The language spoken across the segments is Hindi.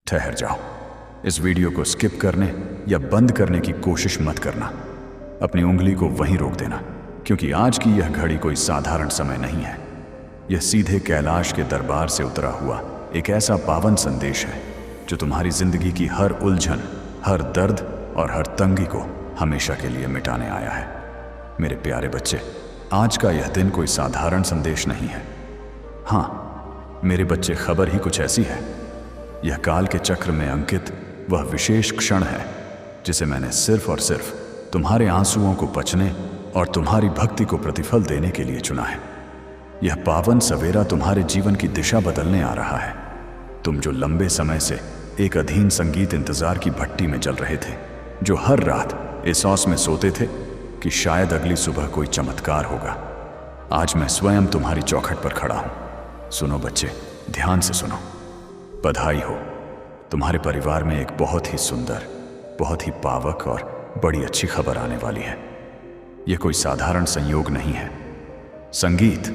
ठहर जाओ। इस वीडियो को स्किप करने या बंद करने की कोशिश मत करना। अपनी उंगली को वहीं रोक देना, क्योंकि आज की यह घड़ी कोई साधारण समय नहीं है। यह सीधे कैलाश के दरबार से उतरा हुआ एक ऐसा पावन संदेश है जो तुम्हारी जिंदगी की हर उलझन, हर दर्द और हर तंगी को हमेशा के लिए मिटाने आया है। मेरे प्यारे बच्चे, आज का यह दिन कोई साधारण संदेश नहीं है। हाँ मेरे बच्चे, खबर ही कुछ ऐसी है। यह काल के चक्र में अंकित वह विशेष क्षण है जिसे मैंने सिर्फ और सिर्फ तुम्हारे आंसुओं को पचने और तुम्हारी भक्ति को प्रतिफल देने के लिए चुना है। यह पावन सवेरा तुम्हारे जीवन की दिशा बदलने आ रहा है। तुम जो लंबे समय से एक अधीन संगीत इंतजार की भट्टी में जल रहे थे, जो हर रात इस औस में सोते थे कि शायद अगली सुबह कोई चमत्कार होगा, आज मैं स्वयं तुम्हारी चौखट पर खड़ा हूं। सुनो बच्चे, ध्यान से सुनो। बधाई हो, तुम्हारे परिवार में एक बहुत ही सुंदर, बहुत ही पावक और बड़ी अच्छी खबर आने वाली है। यह कोई साधारण संयोग नहीं है। संगीत,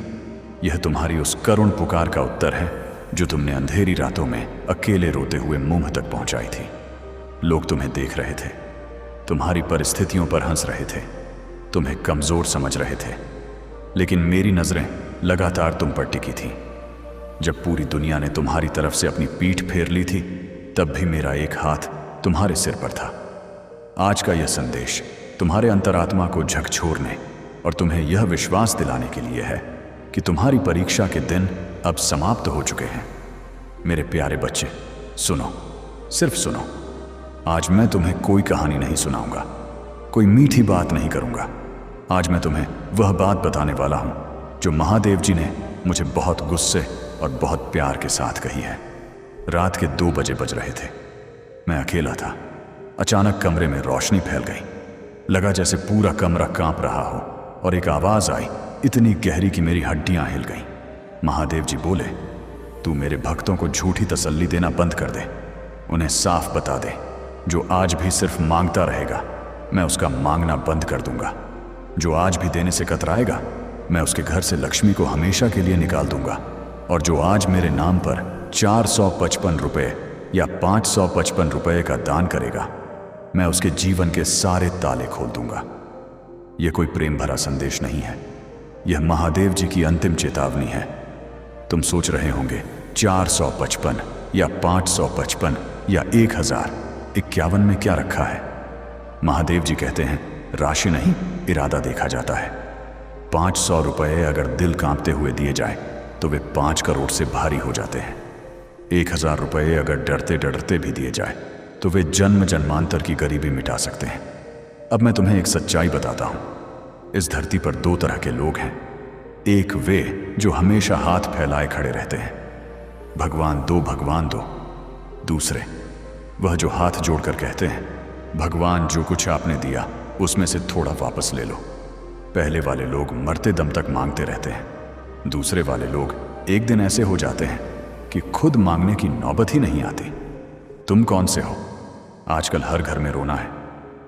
यह तुम्हारी उस करुण पुकार का उत्तर है जो तुमने अंधेरी रातों में अकेले रोते हुए मुंह तक पहुंचाई थी। लोग तुम्हें देख रहे थे, तुम्हारी परिस्थितियों पर हंस रहे थे, तुम्हें कमजोर समझ रहे थे, लेकिन मेरी नजरें लगातार तुम पर टिकी थी। जब पूरी दुनिया ने तुम्हारी तरफ से अपनी पीठ फेर ली थी, तब भी मेरा एक हाथ तुम्हारे सिर पर था। आज का यह संदेश तुम्हारे अंतरात्मा को झकझोरने और तुम्हें यह विश्वास दिलाने के लिए है कि तुम्हारी परीक्षा के दिन अब समाप्त हो चुके हैं। मेरे प्यारे बच्चे, सुनो, सिर्फ सुनो। आज मैं तुम्हें कोई कहानी नहीं सुनाऊंगा, कोई मीठी बात नहीं करूंगा। आज मैं तुम्हें वह बात बताने वाला हूं जो महादेव जी ने मुझे बहुत गुस्से और बहुत प्यार के साथ कही है। रात के 2 बजे बज रहे थे। मैं अकेला था। अचानक कमरे में रोशनी फैल गई। लगा जैसे पूरा कमरा कांप रहा हो, और एक आवाज आई इतनी गहरी कि मेरी हड्डियां हिल गईं। महादेव जी बोले, तू मेरे भक्तों को झूठी तसल्ली देना बंद कर दे। उन्हें साफ बता दे, जो आज भी सिर्फ मांगता रहेगा, मैं उसका मांगना बंद कर दूंगा। जो आज भी देने से कतराएगा, मैं उसके घर से लक्ष्मी को हमेशा के लिए निकाल दूंगा। और जो आज मेरे नाम पर 455 रुपये या 555 रुपये का दान करेगा, मैं उसके जीवन के सारे ताले खोल दूंगा। यह कोई प्रेम भरा संदेश नहीं है, यह महादेव जी की अंतिम चेतावनी है। तुम सोच रहे होंगे 455 या 555 या 1051 में क्या रखा है। महादेव जी कहते हैं, राशि नहीं, इरादा देखा जाता है। 500 रुपये अगर दिल कांपते हुए दिए जाए तो वे 5 करोड़ से भारी हो जाते हैं। 1000 रुपये अगर डरते डरते भी दिए जाए तो वे जन्म जन्मांतर की गरीबी मिटा सकते हैं। अब मैं तुम्हें एक सच्चाई बताता हूं। इस धरती पर 2 तरह के लोग हैं। एक वे जो हमेशा हाथ फैलाए खड़े रहते हैं, भगवान दो, भगवान दो। दूसरे वह जो हाथ जोड़कर कहते हैं, भगवान जो कुछ आपने दिया उसमें से थोड़ा वापस ले लो। पहले वाले लोग मरते दम तक मांगते रहते हैं। दूसरे वाले लोग एक दिन ऐसे हो जाते हैं कि खुद मांगने की नौबत ही नहीं आती। तुम कौन से हो? आजकल हर घर में रोना है।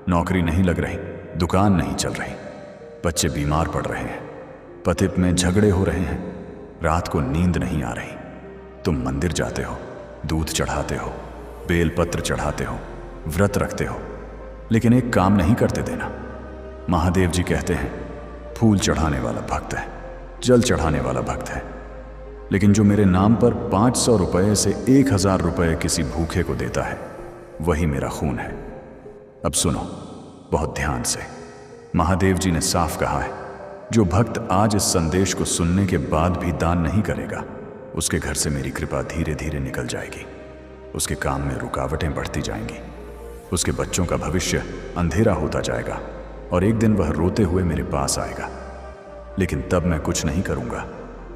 नौकरी नहीं लग रही, दुकान नहीं चल रही, बच्चे बीमार पड़ रहे हैं, पति में झगड़े हो रहे हैं, रात को नींद नहीं आ रही। तुम मंदिर जाते हो, दूध चढ़ाते हो, बेलपत्र चढ़ाते हो, व्रत रखते हो, लेकिन एक काम नहीं करते देना। महादेव जी कहते हैं, फूल चढ़ाने वाला भक्त है, जल चढ़ाने वाला भक्त है, लेकिन जो मेरे नाम पर 500 रुपये से 1000 रुपये किसी भूखे को देता है, वही मेरा खून है। अब सुनो बहुत ध्यान से। महादेव जी ने साफ कहा है, जो भक्त आज इस संदेश को सुनने के बाद भी दान नहीं करेगा, उसके घर से मेरी कृपा धीरे धीरे निकल जाएगी। उसके काम में रुकावटें बढ़ती जाएंगी, उसके बच्चों का भविष्य अंधेरा होता जाएगा, और एक दिन वह रोते हुए मेरे पास आएगा। लेकिन तब मैं कुछ नहीं करूंगा,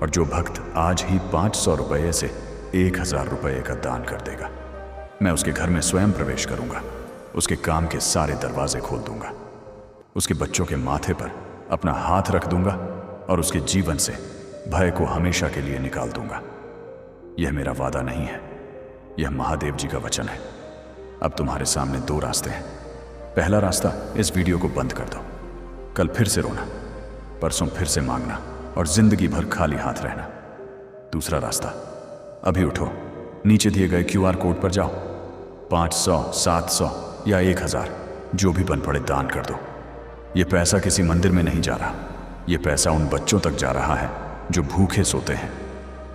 और जो भक्त आज ही 500 रुपये से 1000 रुपये का दान कर देगा, मैं उसके घर में स्वयं प्रवेश करूंगा, उसके काम के सारे दरवाजे खोल दूंगा, उसके बच्चों के माथे पर अपना हाथ रख दूंगा और उसके जीवन से भय को हमेशा के लिए निकाल दूंगा। यह मेरा वादा नहीं है, यह महादेव जी का वचन है। अब तुम्हारे सामने 2 रास्ते हैं। पहला रास्ता, इस वीडियो को बंद कर दो। कल फिर से रोना, परसों फिर से मांगना और जिंदगी भर खाली हाथ रहना। दूसरा रास्ता, अभी उठो, नीचे दिए गए QR कोड पर जाओ 500, 700 या 1000 जो भी बन पड़े दान कर दो। ये पैसा किसी मंदिर में नहीं जा रहा, ये पैसा उन बच्चों तक जा रहा है जो भूखे सोते हैं,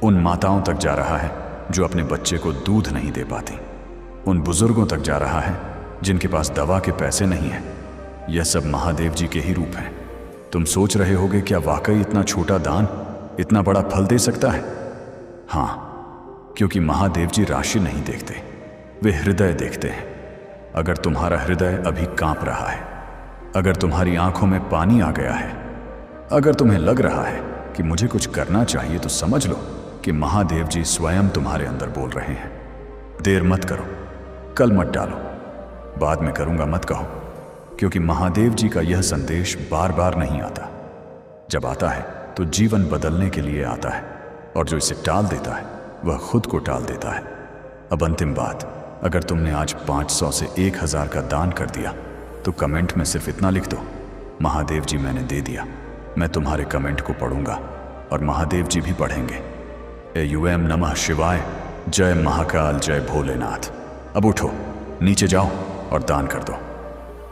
उन माताओं तक जा रहा है जो अपने बच्चे को दूध नहीं दे पाती, उन बुजुर्गों तक जा रहा है जिनके पास दवा के पैसे नहीं हैं। यह सब महादेव जी के ही रूप हैं। तुम सोच रहे होगे क्या वाकई इतना छोटा दान इतना बड़ा फल दे सकता है? हाँ, क्योंकि महादेव जी राशि नहीं देखते, वे हृदय देखते हैं। अगर तुम्हारा हृदय अभी कांप रहा है, अगर तुम्हारी आंखों में पानी आ गया है, अगर तुम्हें लग रहा है कि मुझे कुछ करना चाहिए, तो समझ लो कि महादेव जी स्वयं तुम्हारे अंदर बोल रहे हैं। देर मत करो, कल मत डालो, बाद में करूंगा मत कहो, क्योंकि महादेव जी का यह संदेश बार बार नहीं आता। जब आता है तो जीवन बदलने के लिए आता है, और जो इसे टाल देता है वह खुद को टाल देता है। अब अंतिम बात, अगर तुमने आज 500 से 1000 का दान कर दिया तो कमेंट में सिर्फ इतना लिख दो, महादेव जी मैंने दे दिया। मैं तुम्हारे कमेंट को पढ़ूंगा और महादेव जी भी पढ़ेंगे। AUM नमः शिवाय, जय महाकाल, जय भोलेनाथ। अब उठो, नीचे जाओ और दान कर दो।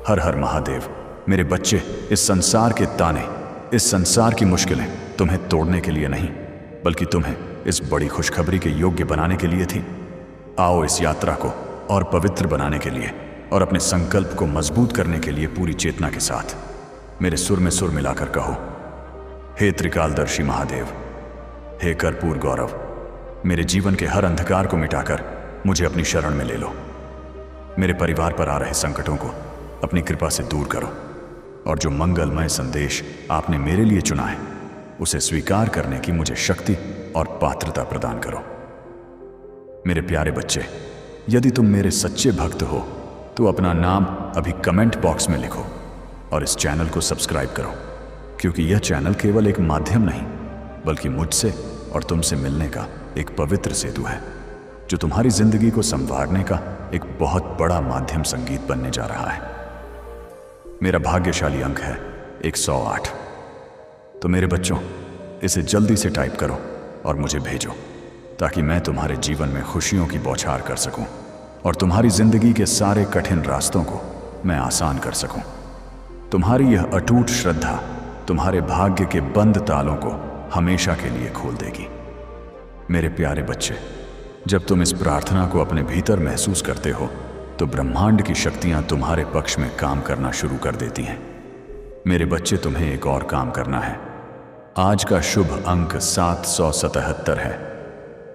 हर हर महादेव। मेरे बच्चे, इस संसार के ताने, इस संसार की मुश्किलें तुम्हें तोड़ने के लिए नहीं, बल्कि तुम्हें इस बड़ी खुशखबरी के योग्य बनाने के लिए थी। आओ इस यात्रा को और पवित्र बनाने के लिए और अपने संकल्प को मजबूत करने के लिए पूरी चेतना के साथ मेरे सुर में सुर मिलाकर कहो, हे त्रिकालदर्शी महादेव, हे कर्पूर गौरव, मेरे जीवन के हर अंधकार को मिटाकर मुझे अपनी शरण में ले लो। मेरे परिवार पर आ रहे संकटों को अपनी कृपा से दूर करो, और जो मंगलमय संदेश आपने मेरे लिए चुना है उसे स्वीकार करने की मुझे शक्ति और पात्रता प्रदान करो। मेरे प्यारे बच्चे, यदि तुम मेरे सच्चे भक्त हो तो अपना नाम अभी कमेंट बॉक्स में लिखो और इस चैनल को सब्सक्राइब करो, क्योंकि यह चैनल केवल एक माध्यम नहीं, बल्कि मुझसे और तुमसे मिलने का एक पवित्र सेतु है, जो तुम्हारी जिंदगी को संवारने का एक बहुत बड़ा माध्यम संगीत बनने जा रहा है। मेरा भाग्यशाली अंक है 108। तो मेरे बच्चों, इसे जल्दी से टाइप करो और मुझे भेजो, ताकि मैं तुम्हारे जीवन में खुशियों की बौछार कर सकूं और तुम्हारी जिंदगी के सारे कठिन रास्तों को मैं आसान कर सकूं। तुम्हारी यह अटूट श्रद्धा तुम्हारे भाग्य के बंद तालों को हमेशा के लिए खोल देगी। मेरे प्यारे बच्चे, जब तुम इस प्रार्थना को अपने भीतर महसूस करते हो तो ब्रह्मांड की शक्तियां तुम्हारे पक्ष में काम करना शुरू कर देती हैं। मेरे बच्चे, तुम्हें एक और काम करना है। आज का शुभ अंक 777 है।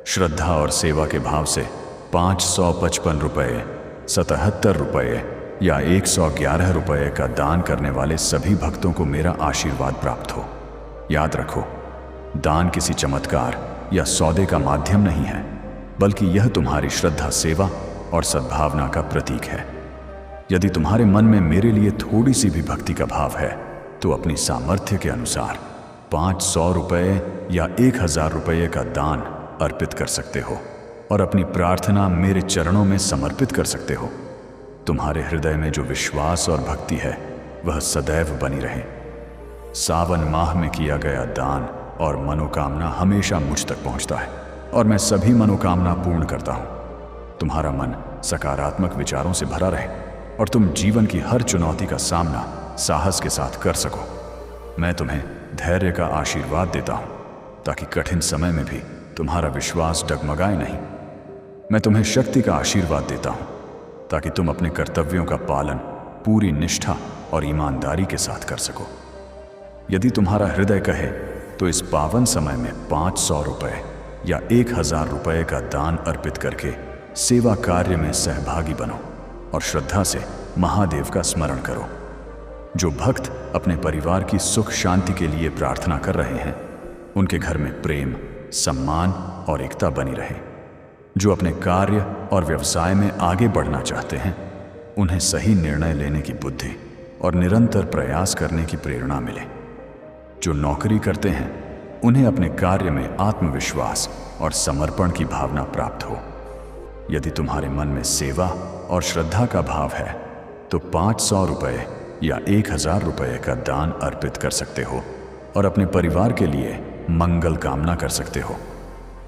श्रद्धा और सेवा के भाव से 555 रुपये, 77 रुपये या 111 रुपये का दान करने वाले सभी भक्तों को मेरा आशीर्वाद प्राप्त हो। याद रखो, दान किसी चमत्कार या सौदे का माध्यम नहीं है, बल्कि यह तुम्हारी श्रद्धा, सेवा और सद्भावना का प्रतीक है। यदि तुम्हारे मन में मेरे लिए थोड़ी सी भी भक्ति का भाव है तो अपनी सामर्थ्य के अनुसार 500 रुपये या 1000 रुपये का दान अर्पित कर सकते हो और अपनी प्रार्थना मेरे चरणों में समर्पित कर सकते हो। तुम्हारे हृदय में जो विश्वास और भक्ति है वह सदैव बनी रहे। सावन माह में किया गया दान और मनोकामना हमेशा मुझ तक पहुंचता है और मैं सभी मनोकामना पूर्ण करता हूं। तुम्हारा मन सकारात्मक विचारों से भरा रहे और तुम जीवन की हर चुनौती का सामना साहस के साथ कर सको। मैं तुम्हें धैर्य का आशीर्वाद देता हूं, ताकि कठिन समय में भी तुम्हारा विश्वास डगमगाए नहीं। मैं तुम्हें शक्ति का आशीर्वाद देता हूं, ताकि तुम अपने कर्तव्यों का पालन पूरी निष्ठा और ईमानदारी के साथ कर सको। यदि तुम्हारा हृदय कहे तो इस पावन समय में 500 रुपये या 1000 रुपये का दान अर्पित करके सेवा कार्य में सहभागी बनो और श्रद्धा से महादेव का स्मरण करो। जो भक्त अपने परिवार की सुख शांति के लिए प्रार्थना कर रहे हैं, उनके घर में प्रेम, सम्मान और एकता बनी रहे। जो अपने कार्य और व्यवसाय में आगे बढ़ना चाहते हैं, उन्हें सही निर्णय लेने की बुद्धि और निरंतर प्रयास करने की प्रेरणा मिले। जो नौकरी करते हैं, उन्हें अपने कार्य में आत्मविश्वास और समर्पण की भावना प्राप्त हो। यदि तुम्हारे मन में सेवा और श्रद्धा का भाव है तो 500 रुपये या 1000 रुपये का दान अर्पित कर सकते हो और अपने परिवार के लिए मंगल कामना कर सकते हो।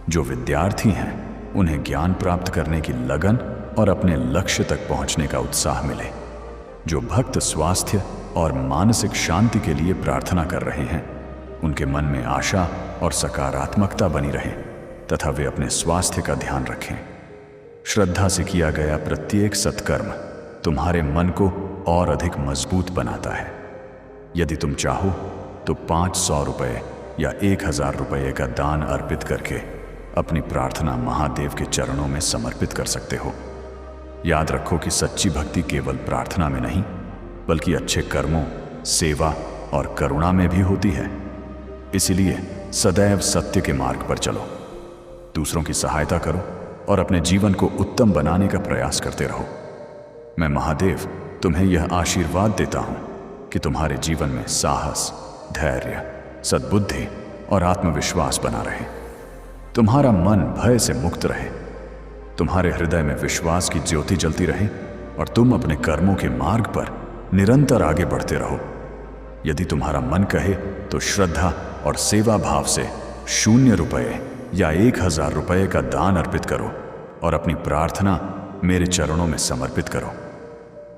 जो विद्यार्थी हैं, उन्हें ज्ञान प्राप्त करने की लगन और अपने लक्ष्य तक पहुंचने का उत्साह मिले। जो भक्त स्वास्थ्य और मानसिक शांति के लिए प्रार्थना कर रहे हैं, उनके मन में आशा और सकारात्मकता बनी रहे तथा वे अपने स्वास्थ्य का ध्यान रखें। श्रद्धा से किया गया प्रत्येक सत्कर्म तुम्हारे मन को और अधिक मजबूत बनाता है। यदि तुम चाहो तो 500 रुपये या 1000 रुपये का दान अर्पित करके अपनी प्रार्थना महादेव के चरणों में समर्पित कर सकते हो। याद रखो कि सच्ची भक्ति केवल प्रार्थना में नहीं, बल्कि अच्छे कर्मों, सेवा और करुणा में भी होती है। इसलिए सदैव सत्य के मार्ग पर चलो, दूसरों की सहायता करो और अपने जीवन को उत्तम बनाने का प्रयास करते रहो। मैं महादेव तुम्हें यह आशीर्वाद देता हूं कि तुम्हारे जीवन में साहस, धैर्य, सद्बुद्धि और आत्मविश्वास बना रहे। तुम्हारा मन भय से मुक्त रहे, तुम्हारे हृदय में विश्वास की ज्योति जलती रहे और तुम अपने कर्मों के मार्ग पर निरंतर आगे बढ़ते रहो। यदि तुम्हारा मन कहे तो श्रद्धा और सेवा भाव से 0 रुपये या 1000 रुपये का दान अर्पित करो और अपनी प्रार्थना मेरे चरणों में समर्पित करो।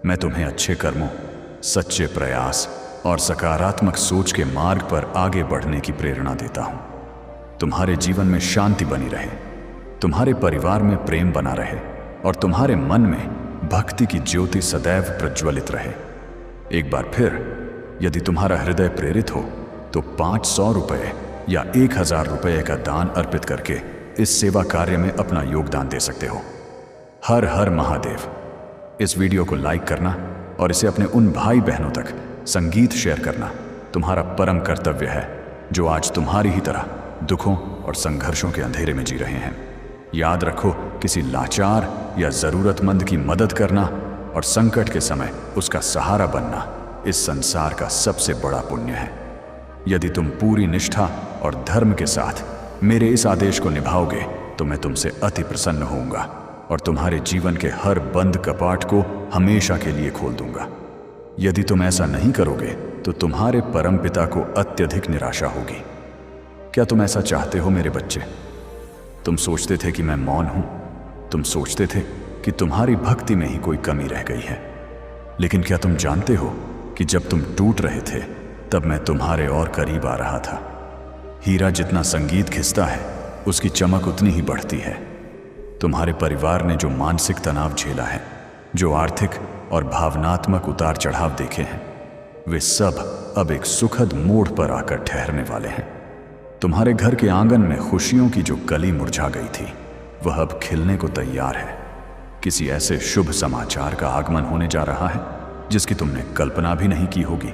मैं तुम्हें अच्छे कर्मों, सच्चे प्रयास और सकारात्मक सोच के मार्ग पर आगे बढ़ने की प्रेरणा देता हूं। तुम्हारे जीवन में शांति बनी रहे, तुम्हारे परिवार में प्रेम बना रहे और तुम्हारे मन में भक्ति की ज्योति सदैव प्रज्वलित रहे। एक बार फिर, यदि तुम्हारा हृदय प्रेरित हो तो 500 रुपये या 1000 रुपये का दान अर्पित करके इस सेवा कार्य में अपना योगदान दे सकते हो। हर हर महादेव। इस वीडियो को लाइक करना और इसे अपने उन भाई बहनों तक संगीत शेयर करना तुम्हारा परम कर्तव्य है, जो आज तुम्हारी ही तरह दुखों और संघर्षों के अंधेरे में जी रहे हैं। याद रखो, किसी लाचार या जरूरतमंद की मदद करना और संकट के समय उसका सहारा बनना इस संसार का सबसे बड़ा पुण्य है। यदि तुम पूरी निष्ठा और धर्म के साथ मेरे इस आदेश को निभाओगे तो मैं तुमसे अति प्रसन्न होऊंगा और तुम्हारे जीवन के हर बंद कपाट को हमेशा के लिए खोल दूंगा। यदि तुम ऐसा नहीं करोगे तो तुम्हारे परमपिता को अत्यधिक निराशा होगी। क्या तुम ऐसा चाहते हो मेरे बच्चे? तुम सोचते थे कि मैं मौन हूं, तुम सोचते थे कि तुम्हारी भक्ति में ही कोई कमी रह गई है। लेकिन क्या तुम जानते हो कि जब तुम टूट रहे थे तब मैं तुम्हारे और करीब आ रहा था। हीरा जितना संगीत खिंचता है, उसकी चमक उतनी ही बढ़ती है। तुम्हारे परिवार ने जो मानसिक तनाव झेला है, जो आर्थिक और भावनात्मक उतार चढ़ाव देखे हैं, वे सब अब एक सुखद मोड़ पर आकर ठहरने वाले हैं। तुम्हारे घर के आंगन में खुशियों की जो कली मुरझा गई थी, वह अब खिलने को तैयार है। किसी ऐसे शुभ समाचार का आगमन होने जा रहा है जिसकी तुमने कल्पना भी नहीं की होगी।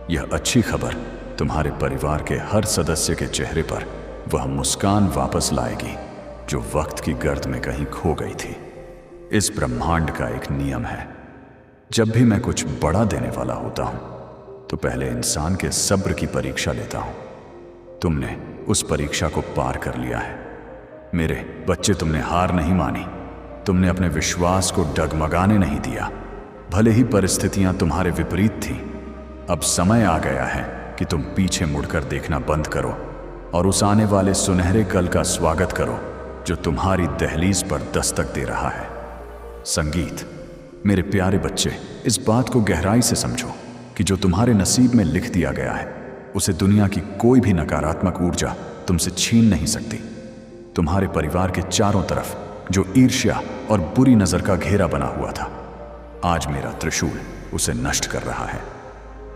यह अच्छी खबर तुम्हारे परिवार के हर सदस्य के चेहरे पर वह मुस्कान वापस लाएगी जो वक्त की गर्द में कहीं खो गई थी। इस ब्रह्मांड का एक नियम है, जब भी मैं कुछ बड़ा देने वाला होता हूं तो पहले इंसान के सब्र की परीक्षा लेता हूं। तुमने उस परीक्षा को पार कर लिया है मेरे बच्चे। तुमने हार नहीं मानी, तुमने अपने विश्वास को डगमगाने नहीं दिया, भले ही परिस्थितियां तुम्हारे विपरीत थीं। अब समय आ गया है कि तुम पीछे मुड़कर देखना बंद करो और उस आने वाले सुनहरे कल का स्वागत करो जो तुम्हारी दहलीज पर दस्तक दे रहा है। संगीत। मेरे प्यारे बच्चे, इस बात को गहराई से समझो कि जो तुम्हारे नसीब में लिख दिया गया है उसे दुनिया की कोई भी नकारात्मक ऊर्जा तुमसे छीन नहीं सकती। तुम्हारे परिवार के चारों तरफ जो ईर्ष्या और बुरी नजर का घेरा बना हुआ था, आज मेरा त्रिशूल उसे नष्ट कर रहा है।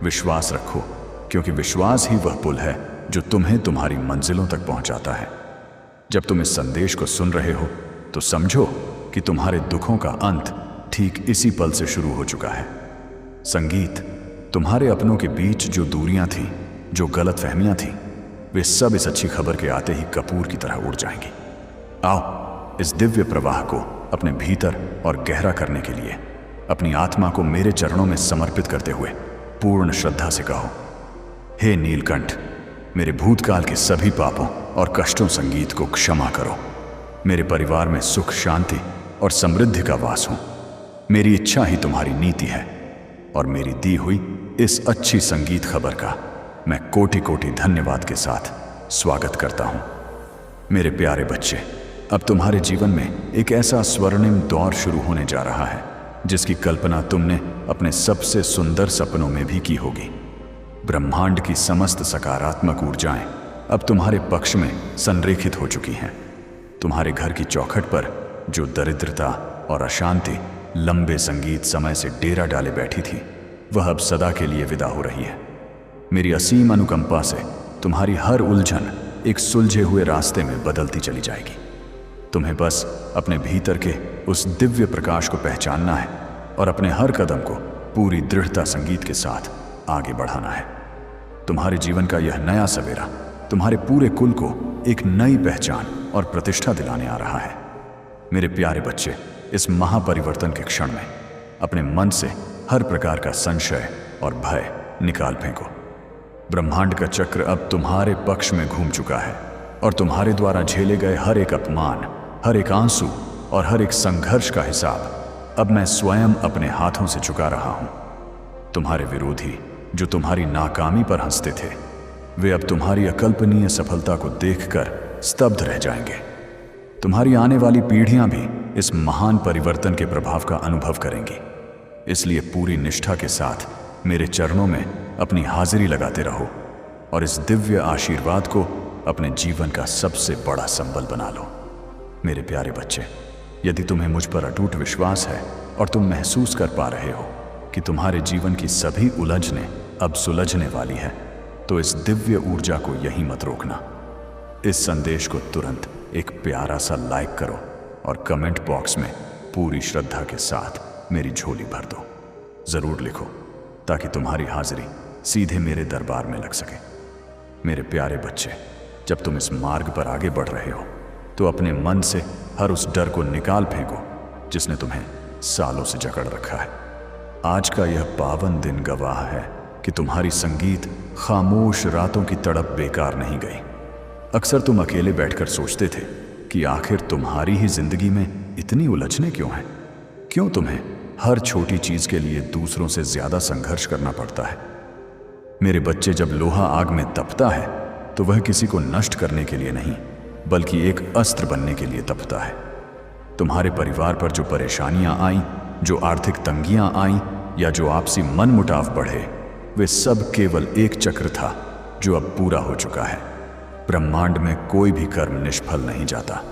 विश्वास रखो, क्योंकि विश्वास ही वह पुल है जो तुम्हें तुम्हारी मंजिलों तक पहुंचाता है। जब तुम इस संदेश को सुन रहे हो तो समझो कि तुम्हारे दुखों का अंत ठीक इसी पल से शुरू हो चुका है। संगीत। तुम्हारे अपनों के बीच जो दूरियां थीं, जो गलतफहमियां थीं, वे सब इस अच्छी खबर के आते ही कपूर की तरह उड़ जाएंगी। आओ, इस दिव्य प्रवाह को अपने भीतर और गहरा करने के लिए अपनी आत्मा को मेरे चरणों में समर्पित करते हुए पूर्ण श्रद्धा से कहो, हे नीलकंठ, मेरे भूतकाल के सभी पापों और कष्टों संगीत को क्षमा करो। मेरे परिवार में सुख, शांति और समृद्धि का वास हो। मेरी इच्छा ही तुम्हारी नीति है और मेरी दी हुई इस अच्छी संगीत खबर का मैं कोटि कोटि धन्यवाद के साथ स्वागत करता हूं। मेरे प्यारे बच्चे, अब तुम्हारे जीवन में एक ऐसा स्वर्णिम दौर शुरू होने जा रहा है जिसकी कल्पना तुमने अपने सबसे सुंदर सपनों में भी की होगी। ब्रह्मांड की समस्त सकारात्मक ऊर्जाएं अब तुम्हारे पक्ष में संरेखित हो चुकी हैं। तुम्हारे घर की चौखट पर जो दरिद्रता और अशांति लंबे संगीत समय से डेरा डाले बैठी थी, वह अब सदा के लिए विदा हो रही है। मेरी असीम अनुकंपा से तुम्हारी हर उलझन एक सुलझे हुए रास्ते में बदलती चली जाएगी। तुम्हें बस अपने भीतर के उस दिव्य प्रकाश को पहचानना है और अपने हर कदम को पूरी दृढ़ता संगीत के साथ आगे बढ़ाना है। तुम्हारे जीवन का यह नया सवेरा तुम्हारे पूरे कुल को एक नई पहचान और प्रतिष्ठा दिलाने आ रहा है। मेरे प्यारे बच्चे, इस महापरिवर्तन के क्षण में अपने मन से हर प्रकार का संशय और भय निकाल फेंको। ब्रह्मांड का चक्र अब तुम्हारे पक्ष में घूम चुका है और तुम्हारे द्वारा झेले गए हर एक अपमान, हर एक आंसू और हर एक संघर्ष का हिसाब अब मैं स्वयं अपने हाथों से चुका रहा हूं। तुम्हारे विरोधी जो तुम्हारी नाकामी पर हंसते थे, वे अब तुम्हारी अकल्पनीय सफलता को देखकर स्तब्ध रह जाएंगे। तुम्हारी आने वाली पीढ़ियां भी इस महान परिवर्तन के प्रभाव का अनुभव करेंगी। इसलिए पूरी निष्ठा के साथ मेरे चरणों में अपनी हाजिरी लगाते रहो और इस दिव्य आशीर्वाद को अपने जीवन का सबसे बड़ा संबल बना लो। मेरे प्यारे बच्चे, यदि तुम्हें मुझ पर अटूट विश्वास है और तुम महसूस कर पा रहे हो कि तुम्हारे जीवन की सभी उलझनें अब सुलझने वाली है, तो इस दिव्य ऊर्जा को यहीं मत रोकना। इस संदेश को तुरंत एक प्यारा सा लाइक करो और कमेंट बॉक्स में पूरी श्रद्धा के साथ मेरी झोली भर दो। जरूर लिखो ताकि तुम्हारी हाजिरी सीधे मेरे दरबार में लग सके। मेरे प्यारे बच्चे, जब तुम इस मार्ग पर आगे बढ़ रहे हो तो अपने मन से हर उस डर को निकाल फेंको जिसने तुम्हें सालों से जकड़ रखा है। आज का यह पावन दिन गवाह है कि तुम्हारी संगीत खामोश रातों की तड़प बेकार नहीं गई। अक्सर तुम अकेले बैठकर सोचते थे कि आखिर तुम्हारी ही जिंदगी में इतनी उलझने क्यों हैं? क्यों तुम्हें हर छोटी चीज के लिए दूसरों से ज्यादा संघर्ष करना पड़ता है? मेरे बच्चे, जब लोहा आग में तपता है तो वह किसी को नष्ट करने के लिए नहीं, बल्कि एक अस्त्र बनने के लिए तपता है। तुम्हारे परिवार पर जो परेशानियां आईं, जो आर्थिक तंगियां आईं या जो आपसी मनमुटाव बढ़े, वे सब केवल एक चक्र था जो अब पूरा हो चुका है। ब्रह्मांड में कोई भी कर्म निष्फल नहीं जाता।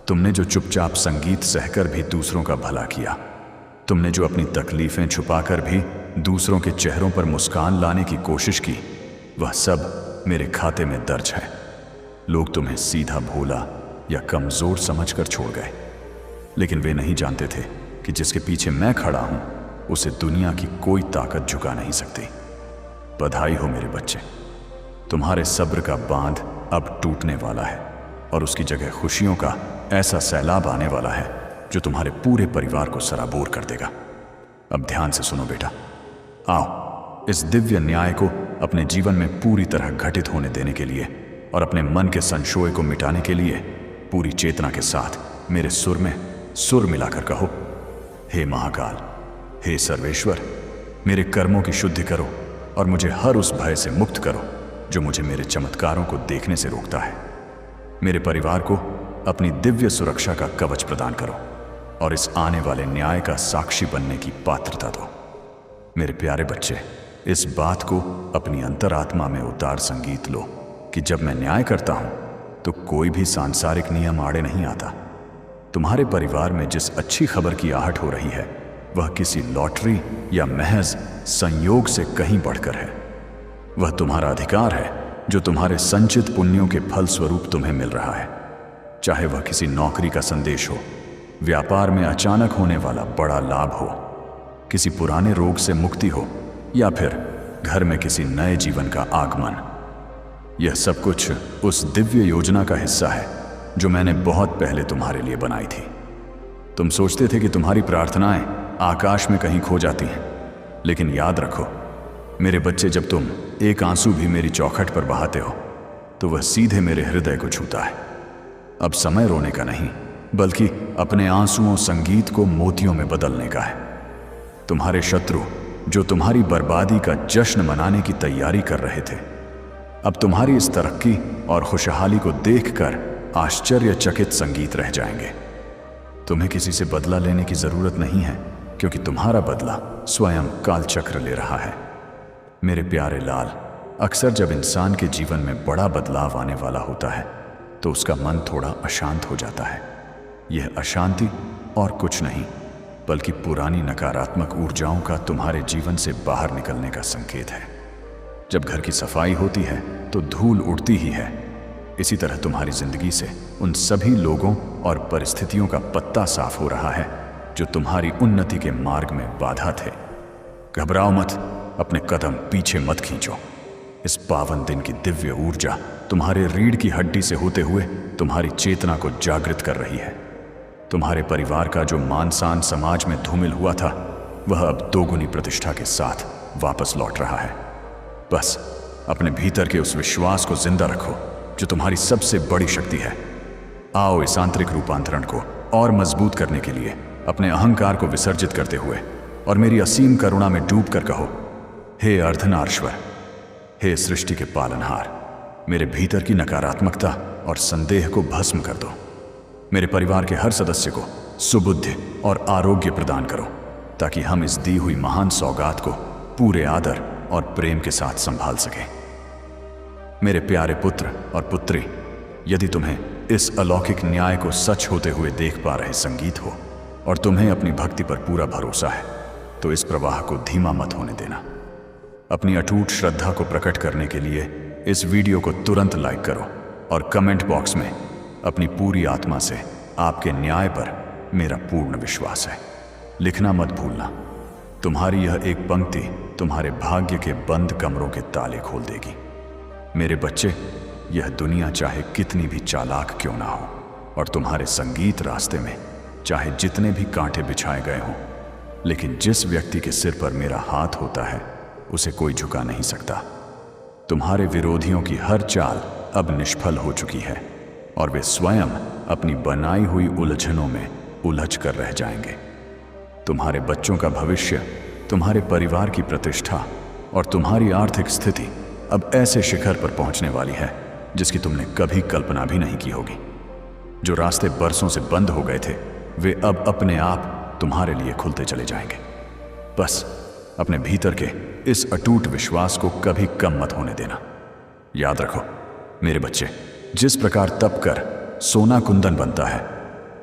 तुमने जो चुपचाप संगीत सहकर भी दूसरों का भला किया, तुमने जो अपनी तकलीफें छुपाकर भी दूसरों के चेहरों पर मुस्कान लाने की कोशिश की, वह सब मेरे खाते में दर्ज है। लोग तुम्हें सीधा भोला या कमजोर समझकर छोड़ गए, लेकिन वे नहीं जानते थे कि जिसके पीछे मैं खड़ा हूं, उसे दुनिया की कोई ताकत झुका नहीं सकती। बधाई हो मेरे बच्चे, तुम्हारे सब्र का बांध अब टूटने वाला है और उसकी जगह खुशियों का ऐसा सैलाब आने वाला है जो तुम्हारे पूरे परिवार को सराबोर कर देगा। अब ध्यान से सुनो बेटा, आओ इस दिव्य न्याय को अपने जीवन में पूरी तरह घटित होने देने के लिए और अपने मन के संशय को मिटाने के लिए पूरी चेतना के साथ मेरे सुर में सुर मिलाकर कहो, हे महाकाल, हे सर्वेश्वर, मेरे कर्मों की शुद्धि करो और मुझे हर उस भय से मुक्त करो जो मुझे मेरे चमत्कारों को देखने से रोकता है। मेरे परिवार को अपनी दिव्य सुरक्षा का कवच प्रदान करो और इस आने वाले न्याय का साक्षी बनने की पात्रता दो। मेरे प्यारे बच्चे, इस बात को अपनी अंतरात्मा में उतार संगीत लो कि जब मैं न्याय करता हूं तो कोई भी सांसारिक नियम आड़े नहीं आता। तुम्हारे परिवार में जिस अच्छी खबर की आहट हो रही है, वह किसी लॉटरी या महज संयोग से कहीं बढ़कर है। वह तुम्हारा अधिकार है जो तुम्हारे संचित पुण्यों के फल स्वरूप तुम्हें मिल रहा है। चाहे वह किसी नौकरी का संदेश हो, व्यापार में अचानक होने वाला बड़ा लाभ हो, किसी पुराने रोग से मुक्ति हो या फिर घर में किसी नए जीवन का आगमन। यह सब कुछ उस दिव्य योजना का हिस्सा है जो मैंने बहुत पहले तुम्हारे लिए बनाई थी। तुम सोचते थे कि तुम्हारी प्रार्थनाएं आकाश में कहीं खो जाती हैं, लेकिन याद रखो मेरे बच्चे, जब तुम एक आंसू भी मेरी चौखट पर बहाते हो तो वह सीधे मेरे हृदय को छूता है। अब समय रोने का नहीं, बल्कि अपने आंसुओं संगीत को मोतियों में बदलने का है। तुम्हारे शत्रु जो तुम्हारी बर्बादी का जश्न मनाने की तैयारी कर रहे थे, अब तुम्हारी इस तरक्की और खुशहाली को देखकर आश्चर्यचकित संगीत रह जाएंगे। तुम्हें किसी से बदला लेने की जरूरत नहीं है, क्योंकि तुम्हारा बदला स्वयं कालचक्र ले रहा है। मेरे प्यारे लाल, अक्सर जब इंसान के जीवन में बड़ा बदलाव आने वाला होता है तो उसका मन थोड़ा अशांत हो जाता है। यह अशांति और कुछ नहीं बल्कि पुरानी नकारात्मक ऊर्जाओं का तुम्हारे जीवन से बाहर निकलने का संकेत है। जब घर की सफाई होती है तो धूल उड़ती ही है। इसी तरह तुम्हारी जिंदगी से उन सभी लोगों और परिस्थितियों का पत्ता साफ हो रहा है जो तुम्हारी उन्नति के मार्ग में बाधा थे। घबराओ मत, अपने कदम पीछे मत खींचो। इस पावन दिन की दिव्य ऊर्जा तुम्हारे रीढ़ की हड्डी से होते हुए तुम्हारी चेतना को जागृत कर रही है। तुम्हारे परिवार का जो मान सम्मान समाज में धूमिल हुआ था, वह अब दोगुनी प्रतिष्ठा के साथ वापस लौट रहा है। बस अपने भीतर के उस विश्वास को जिंदा रखो जो तुम्हारी सबसे बड़ी शक्ति है। आओ इस आंतरिक रूपांतरण को और मजबूत करने के लिए अपने अहंकार को विसर्जित करते हुए और मेरी असीम करुणा में डूब कर कहो, हे अर्धनारीश्वर, हे सृष्टि के पालनहार, मेरे भीतर की नकारात्मकता और संदेह को भस्म कर दो। मेरे परिवार के हर सदस्य को सुबुद्धि और आरोग्य प्रदान करो ताकि हम इस दी हुई महान सौगात को पूरे आदर और प्रेम के साथ संभाल सकें। मेरे प्यारे पुत्र और पुत्री, यदि तुम्हें इस अलौकिक न्याय को सच होते हुए देख पा रहे संगीत हो और तुम्हें अपनी भक्ति पर पूरा भरोसा है, तो इस प्रवाह को धीमा मत होने देना। अपनी अटूट श्रद्धा को प्रकट करने के लिए इस वीडियो को तुरंत लाइक करो और कमेंट बॉक्स में अपनी पूरी आत्मा से आपके न्याय पर मेरा पूर्ण विश्वास है लिखना मत भूलना। तुम्हारी यह एक पंक्ति तुम्हारे भाग्य के बंद कमरों के ताले खोल देगी। मेरे बच्चे, यह दुनिया चाहे कितनी भी चालाक क्यों ना हो और तुम्हारे संगीत रास्ते में चाहे जितने भी कांटे बिछाए गए हों, लेकिन जिस व्यक्ति के सिर पर मेरा हाथ होता है उसे कोई झुका नहीं सकता। तुम्हारे विरोधियों की हर चाल अब निष्फल हो चुकी है और वे स्वयं अपनी बनाई हुई उलझनों में उलझ कर रह जाएंगे। तुम्हारे बच्चों का भविष्य, तुम्हारे परिवार की प्रतिष्ठा और तुम्हारी आर्थिक स्थिति अब ऐसे शिखर पर पहुंचने वाली है जिसकी तुमने कभी कल्पना भी नहीं की होगी। जो रास्ते बरसों से बंद हो गए थे, वे अब अपने आप तुम्हारे लिए खुलते चले जाएंगे। बस अपने भीतर के इस अटूट विश्वास को कभी कम मत होने देना। याद रखो मेरे बच्चे, जिस प्रकार तप कर सोना कुंदन बनता है,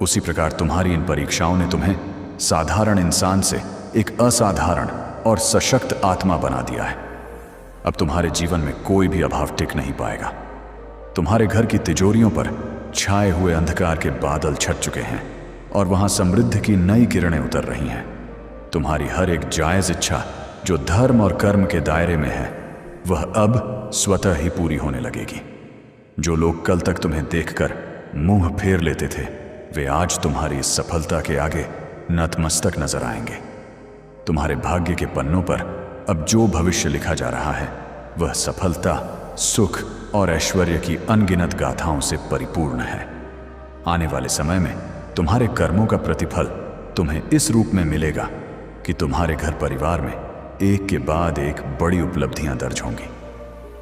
उसी प्रकार तुम्हारी इन परीक्षाओं ने तुम्हें साधारण इंसान से एक असाधारण और सशक्त आत्मा बना दिया है। अब तुम्हारे जीवन में कोई भी अभाव टिक नहीं पाएगा। तुम्हारे घर की तिजोरियों पर छाए हुए अंधकार के बादल छट चुके हैं और वहां समृद्धि की नई किरणें उतर रही हैं। तुम्हारी हर एक जायज इच्छा जो धर्म और कर्म के दायरे में है, वह अब स्वतः ही पूरी होने लगेगी। जो लोग कल तक तुम्हें देखकर मुंह फेर लेते थे, वे आज तुम्हारी इस सफलता के आगे नतमस्तक नजर आएंगे। तुम्हारे भाग्य के पन्नों पर अब जो भविष्य लिखा जा रहा है, वह सफलता, सुख और ऐश्वर्य की अनगिनत गाथाओं से परिपूर्ण है। आने वाले समय में तुम्हारे कर्मों का प्रतिफल तुम्हें इस रूप में मिलेगा कि तुम्हारे घर परिवार में एक के बाद एक बड़ी उपलब्धियां दर्ज होंगी।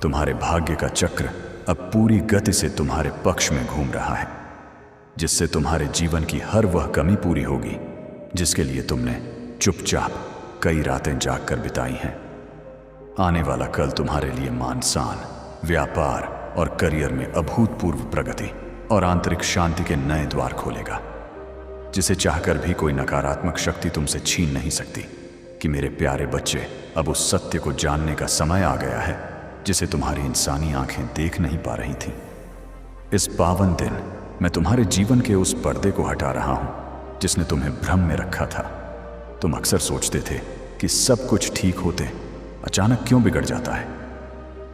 तुम्हारे भाग्य का चक्र अब पूरी गति से तुम्हारे पक्ष में घूम रहा है, जिससे तुम्हारे जीवन की हर वह कमी पूरी होगी जिसके लिए तुमने चुपचाप कई रातें जागकर बिताई हैं। आने वाला कल तुम्हारे लिए मान सम्मान, व्यापार और करियर में अभूतपूर्व प्रगति और आंतरिक शांति के नए द्वार खोलेगा, जिसे चाहकर भी कोई नकारात्मक शक्ति तुमसे छीन नहीं सकती। कि मेरे प्यारे बच्चे, अब उस सत्य को जानने का समय आ गया है जिसे तुम्हारी इंसानी आंखें देख नहीं पा रही थीं। इस पावन दिन मैं तुम्हारे जीवन के उस पर्दे को हटा रहा हूं जिसने तुम्हें भ्रम में रखा था। तुम अक्सर सोचते थे कि सब कुछ ठीक होते अचानक क्यों बिगड़ जाता है,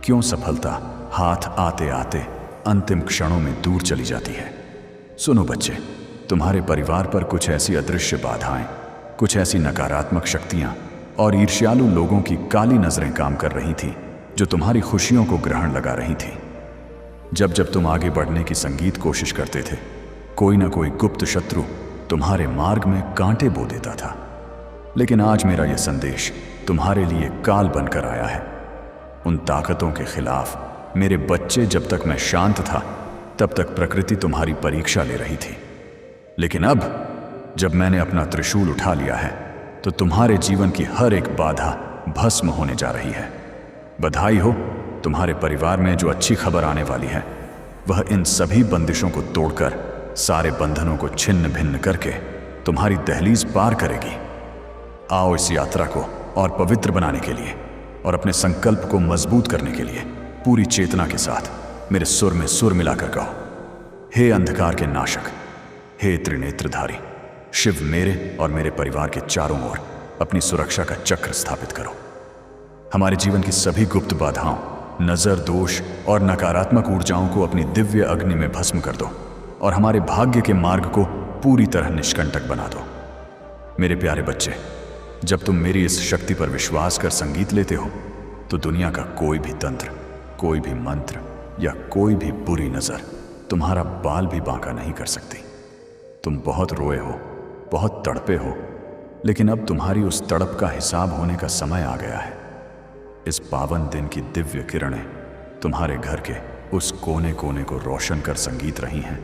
क्यों सफलता हाथ आते आते अंतिम क्षणों में दूर चली जाती है। सुनो बच्चे, तुम्हारे परिवार पर कुछ ऐसी अदृश्य बाधाएं, कुछ ऐसी नकारात्मक शक्तियां और ईर्ष्यालु लोगों की काली नजरें काम कर रही थी जो तुम्हारी खुशियों को ग्रहण लगा रही थी। जब जब तुम आगे बढ़ने की संगीत कोशिश करते थे, कोई ना कोई गुप्त शत्रु तुम्हारे मार्ग में कांटे बो देता था। लेकिन आज मेरा यह संदेश तुम्हारे लिए काल बनकर आया है। उन ताकतों के खिलाफ मेरे बच्चे, जब तक मैं शांत था, तब तक प्रकृति तुम्हारी परीक्षा ले रही थी। लेकिन अब जब मैंने अपना त्रिशूल उठा लिया है तो तुम्हारे जीवन की हर एक बाधा भस्म होने जा रही है। बधाई हो, तुम्हारे परिवार में जो अच्छी खबर आने वाली है वह इन सभी बंदिशों को तोड़कर, सारे बंधनों को छिन्न भिन्न करके तुम्हारी दहलीज पार करेगी। आओ इस यात्रा को और पवित्र बनाने के लिए और अपने संकल्प को मजबूत करने के लिए पूरी चेतना के साथ मेरे सुर में सुर मिलाकर कहो, हे अंधकार के नाशक, हे त्रिनेत्रधारी, शिव मेरे और मेरे परिवार के चारों ओर अपनी सुरक्षा का चक्र स्थापित करो। हमारे जीवन की सभी गुप्त बाधाओं, नजर, दोष और नकारात्मक ऊर्जाओं को अपनी दिव्य अग्नि में भस्म कर दो और हमारे भाग्य के मार्ग को पूरी तरह निष्कंटक बना दो। मेरे प्यारे बच्चे, जब तुम मेरी इस शक्ति पर विश्वास कर संगीत लेते हो तो दुनिया का कोई भी तंत्र, कोई भी मंत्र या कोई भी बुरी नजर तुम्हारा बाल भी बांका नहीं कर सकती। तुम बहुत रोए हो, बहुत तड़पे हो, लेकिन अब तुम्हारी उस तड़प का हिसाब होने का समय आ गया है। इस पावन दिन की दिव्य किरणें तुम्हारे घर के उस कोने कोने को रोशन कर संगीत रही हैं।